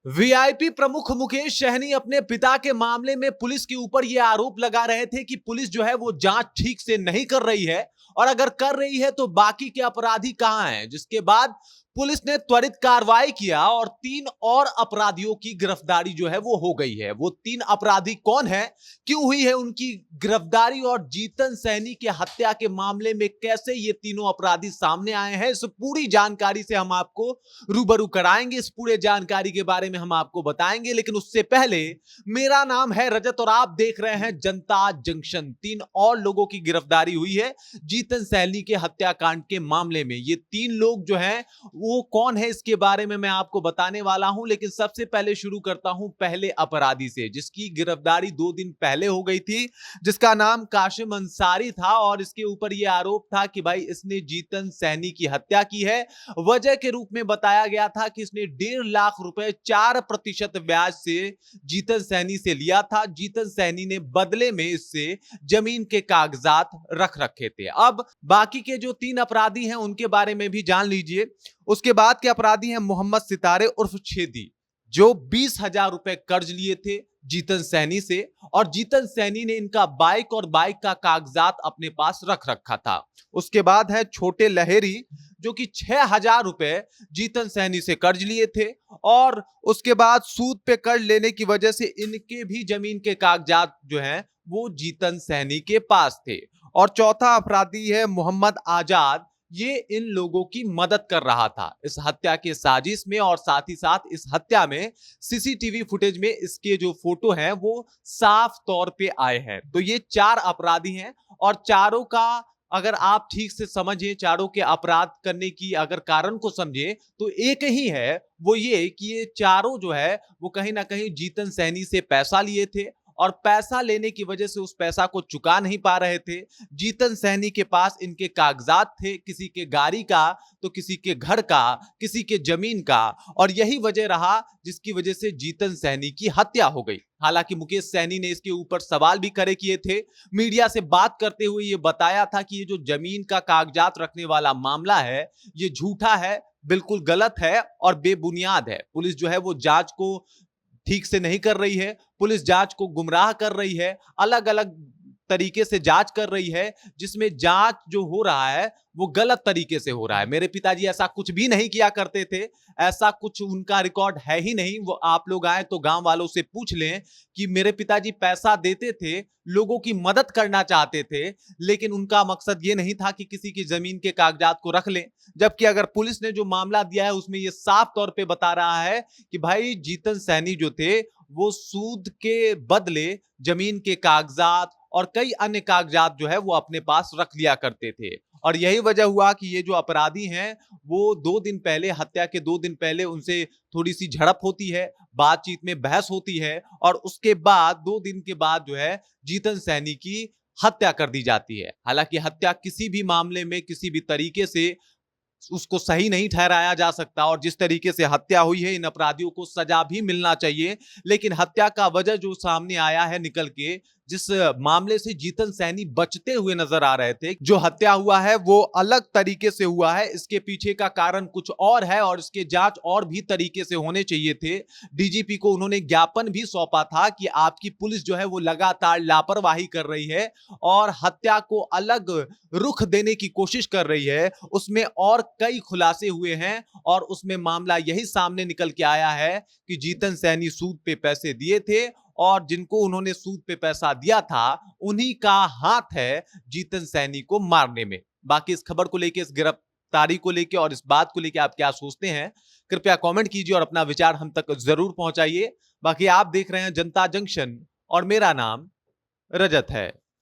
VIP प्रमुख मुकेश सहनी अपने पिता के मामले में पुलिस के ऊपर यह आरोप लगा रहे थे कि पुलिस जो है वो जांच ठीक से नहीं कर रही है और अगर कर रही है तो बाकी के अपराधी कहां हैं। जिसके बाद पुलिस ने त्वरित कार्रवाई किया और 3 और अपराधियों की गिरफ्तारी जो है वो हो गई है। वो 3 अपराधी कौन है, क्यों हुई है उनकी गिरफ्तारी और जीतन सहनी के हत्या के मामले में कैसे ये तीनों अपराधी सामने आए हैं, इस पूरी जानकारी से हम आपको रूबरू कराएंगे। इस पूरे जानकारी के बारे में हम आपको बताएंगे, लेकिन उससे पहले मेरा नाम है रजत और आप देख रहे हैं जनता जंक्शन। 3 और लोगों की गिरफ्तारी हुई है जीतन सहनी के हत्याकांड के मामले में। ये 3 लोग जो हैं वो कौन है इसके बारे में मैं आपको बताने वाला हूं, लेकिन सबसे पहले शुरू करता हूं पहले अपराधी से जिसकी गिरफ्तारी 2 दिन पहले हो गई थी, जिसका नाम काशिम अंसारी था और इसके ऊपर यह आरोप था कि भाई इसने जीतन सहनी की हत्या की है। वजह के रूप में बताया गया था कि इसने 1.5 लाख रुपए 4% ब्याज से जीतन सहनी से लिया था। जीतन सहनी ने बदले में इससे जमीन के कागजात रख रखे थे। अब बाकी के जो 3 अपराधी हैं उनके बारे में भी जान लीजिए। उसके बाद के अपराधी हैं मोहम्मद सितारे उर्फ छेदी, जो 20,000 रुपए कर्ज लिए थे जीतन सहनी से और जीतन सहनी ने इनका बाइक और बाइक का कागजात अपने पास रख रखा था। उसके बाद है छोटे लहेरी, जो कि 6,000 रुपए जीतन सहनी से कर्ज लिए थे और उसके बाद सूद पे कर्ज लेने की वजह से इनके भी जमीन के कागजात जो हैं वो जीतन सहनी के पास थे। और चौथा अपराधी है मोहम्मद आजाद, ये इन लोगों की मदद कर रहा था इस हत्या के साजिश में और साथ ही साथ इस हत्या में सीसीटीवी फुटेज में इसके जो फोटो हैं वो साफ तौर पे आए हैं। तो ये 4 अपराधी हैं और चारों का अगर आप ठीक से समझिए, चारों के अपराध करने की अगर कारण को समझे तो एक ही है, वो ये कि ये चारों जो है वो कहीं ना कहीं जीतन सहनी से पैसा लिए थे और पैसा लेने की वजह से उस पैसा को चुका नहीं पा रहे थे। जीतन सहनी के पास इनके कागजात थे, किसी के गाड़ी का तो किसी के घर का, किसी के जमीन का, और यही वजह रहा जिसकी वजह से जीतन सहनी की हत्या हो गई। हालांकि मुकेश सहनी ने इसके ऊपर सवाल भी खड़े किए थे। मीडिया से बात करते हुए ये बताया था कि ये जो जमीन का कागजात रखने वाला मामला है ये झूठा है, बिल्कुल गलत है और बेबुनियाद है। पुलिस जो है वो जांच को ठीक से नहीं कर रही है, पुलिस जांच को गुमराह कर रही है, अलग अलग तरीके से जांच कर रही है, जिसमें जांच जो हो रहा है वो गलत तरीके से हो रहा है। मेरे पिताजी ऐसा कुछ भी नहीं किया करते थे, ऐसा कुछ उनका रिकॉर्ड है ही नहीं। वो आप लोग आए तो गांव वालों से पूछ लें कि मेरे पिताजी पैसा देते थे, लोगों की मदद करना चाहते थे, लेकिन उनका मकसद ये नहीं था कि किसी की जमीन के कागजात को रख लें। जबकि अगर पुलिस ने जो मामला दिया है उसमें ये साफ तौर पे बता रहा है कि भाई जीतन सहनी जो थे वो सूद के बदले जमीन के कागजात और कई अन्य कागजात जो है वो अपने पास रख लिया करते थे। और यही वजह हुआ कि ये जो अपराधी हैं वो 2 दिन पहले, हत्या के 2 दिन पहले उनसे थोड़ी सी झड़प होती है, बातचीत में बहस होती है और उसके बाद 2 दिन के बाद जो है जीतन सहनी की हत्या कर दी जाती है। हालांकि हत्या किसी भी मामले में किसी भी तरीके से उसको सही नहीं ठहराया जा सकता और जिस तरीके से हत्या हुई है इन अपराधियों को सजा भी मिलना चाहिए, लेकिन हत्या का वजह जो सामने आया है निकल के, जिस मामले से जीतन सहनी बचते हुए नजर आ रहे थे, जो हत्या हुआ है वो अलग तरीके से हुआ है। इसके पीछे का कारण कुछ और है और इसके जांच और भी तरीके से होने चाहिए थे। डीजीपी को उन्होंने ज्ञापन भी सौंपा था कि आपकी पुलिस जो है वो लगातार लापरवाही कर रही है और हत्या को अलग रुख देने की कोशिश कर रही है। उसमें और कई खुलासे हुए हैं और उसमें मामला यही सामने निकल के आया है कि जीतन सहनी सूद पे पैसे दिए थे और जिनको उन्होंने सूद पे पैसा दिया था उन्हीं का हाथ है जीतन सहनी को मारने में। बाकी इस खबर को लेके, इस गिरफ्तारी को लेके और इस बात को लेके आप क्या सोचते हैं, कृपया कमेंट कीजिए और अपना विचार हम तक जरूर पहुंचाइए। बाकी आप देख रहे हैं जनता जंक्शन और मेरा नाम रजत है।